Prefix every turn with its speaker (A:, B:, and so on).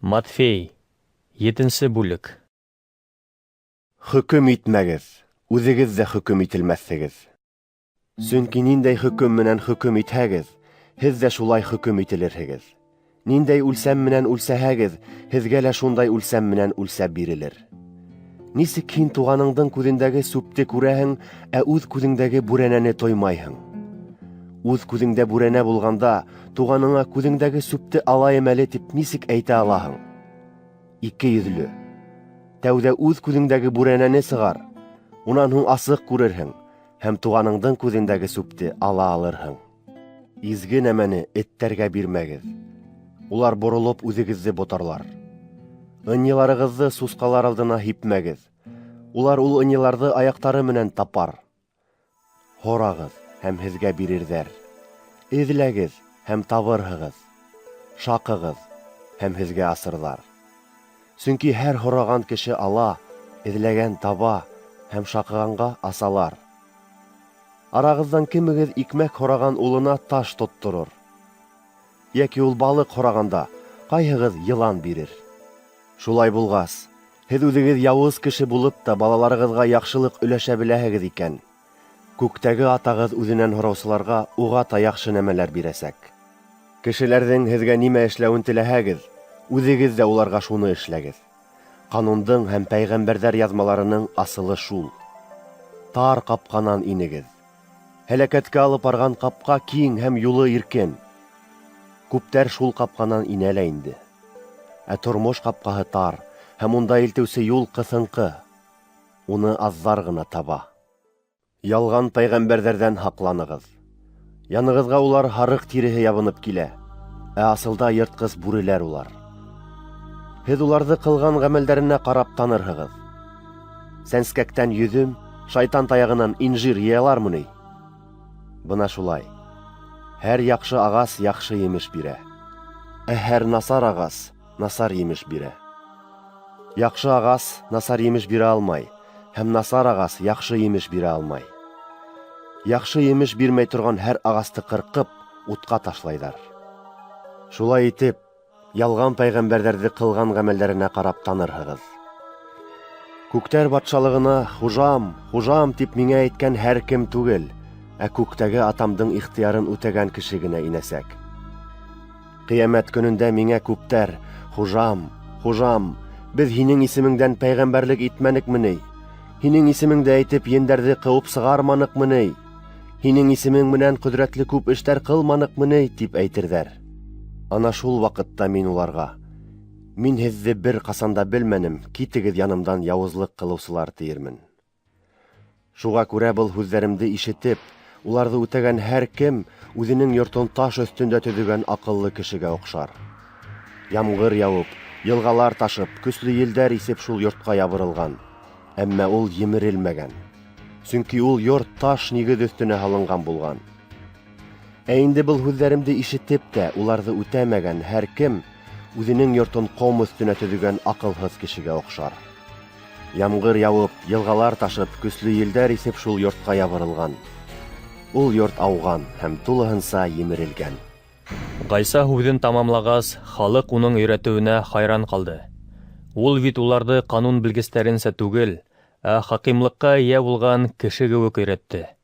A: Матфей, 7-нче бүлек.
B: Хөкем итмәгез, үҙегеҙ ҙә хөкем ителмәҫһегеҙ. Сөнки ниндәй хөкем менән хөкем итһәгеҙ, һеҙ ҙә шулай хөкем ителерһегеҙ. Ниндәй үлсәм менән үлсәһәгеҙ, һеҙгә лә шундай үлсәм менән үлсәп бирелер. Нисек һин туғаныңдың күҙендәге сүпте күрәһең, ә үҙ күҙеңдәге бүрәнәне тоймайһың? Үҙ күҙеңдә бүрәнә булғанда, туғаныңа күҙеңдәге сүпте алайым әле тип нисек әйтә алаһың? Ике йөҙлө. Тәүҙә үҙ күҙеңдәге бүрәнәне сығар, унан һуң асыҡ күрерһең, һәм туғаныңдың күҙендәге сүпте ала алырһың. Изге нәмәне эттәргә бирмәгеҙ. Улар боролоп үҙегеҙҙе ботарлар. Ынйыларығыҙҙы сусҡалар алдына һипмәгеҙ. Улар ул ынйыларҙы аяҡтары менән тапар. Һорағыҙ, һәм һеҙгә бирерҙәр. Эҙләгеҙ, һәм табырһығыҙ. Шаҡығыҙ, һәм һеҙгә асырҙар. Сөнки һәр һораған кеше ала, эҙләгән таба, һәм шаҡығанға асалар. Арағыҙҙан кемегеҙ икмәк һораған улына таш тотторор? Йәки ул балыҡ һорағанда, ҡайһығыҙ йылан бирер? Шулай булғас, һеҙ үҙегеҙ яуыз кеше булып та балаларығыҙға яҡшылыҡ өләшә беләһегеҙ икән. Күктәге атағыҙ үҙенән һораусыларға уғата яҡшы нәмәләр бирәсәк. Кешеләрҙең һеҙгә нимә эшләүен теләһәгеҙ, үҙегеҙ дә уларға шуны эшләгеҙ. Ҡанундың һәм пәйғәмбәрҙәр яҙмаларының асылы шул. Тар ҡапҡанан инегеҙ. Һәләкәткә алып барған ҡапҡа киң һәм юлы иркен. Күптәр шул ҡапҡанан инә лә инде. Ә тормош ҡапҡаһы тар, һәм унда илтеүсе юл ҡыҫынҡы. Уны аҙҙар ғына таба. Ялған пәйғәмбәрҙәрҙән һаҡланығыҙ. Янығыҙға улар һарыҡ тиреһе ябынып килә, ә асылда йыртҡыс бүреләр улар. Һеҙ уларҙы ҡылған ғәмәлдәренә ҡарап танырһығыҙ. Сәнскәктән йөҙөм, шайтан таяғынан инжир йыялармы ни? Бына шулай. Һәр яҡшы ағас яҡшы емеш бирә, ә һәр насар ағас насар емеш бирә. Яҡшы ағас насар емеш бирә алмай, һәм насар ағас яҡшы емеш бирә алмай. Яҡшы емеш бирмәй торған һәр ағасты ҡырҡып, утҡа ташлайҙар. Шулай итеп, ялған пәйғәмбәрҙәрҙе ҡылған ғәмәлдәренә ҡарап танырһығыҙ. Күктәр батшалығына «Хужам, хужам» тип миңә әйткән һәр кем түгел, ә күктәге атамдың ихтыярын үтәгән кеше генә инәсәк. Ҡиәмәт көнөндә миңә күптәр «Хужам, хужам, беҙ һинең исемеңдән пәйғәмбәрлек итмәнекме ни? Һинең исемеңдә әйтеп ендәрҙе ҡыуып сығарманыҡмы ни? Һинең исемең менән ҡөҙрәтле күп эштәр ҡылманыҡмы ни?» тип әйтерҙәр. Ана шул ваҡытта мин уларға: «Мин һеҙҙе бер ҡасанда белмәнем, китегеҙ янымдан яуызлыҡ ҡылыусылар» тиермен. Шуға күрә был һүҙҙәремде ишетеп, уларҙы үтәгән һәр кем үҙенең йортон таш өҫтөндә төҙөгән аҡыллы кешегә оҡшар. Ямғыр яуып, йылғалар ташып, көслө елдәр исеп шул йортҡа ябырылған. Әммә ул емерелмәгән. Сөнки ул йорт таш нигеҙ өҫтөнә һалынған булған. Ә инде был һүҙҙәремде ишетеп тә уларҙы үтәмәгән һәр кем үҙенең йортон ҡом өҫтөнә төҙөгән аҡылһыҙ кешегә оҡшар. Ямғыр яуып, йылғалар ташып, көслө елдәр исеп шул йортҡа ябырылған. Ул йорт ауған һәм тулыһынса емерелгән.
A: Ғайса һүҙен тамамлағас, халыҡ уның өйрәтеүенә хайран ҡалды. Ул бит уларҙы ҡанун белгестәренсә түгел, ә хакимлыҡҡа эйә булған кеше кеүек өйрәтте.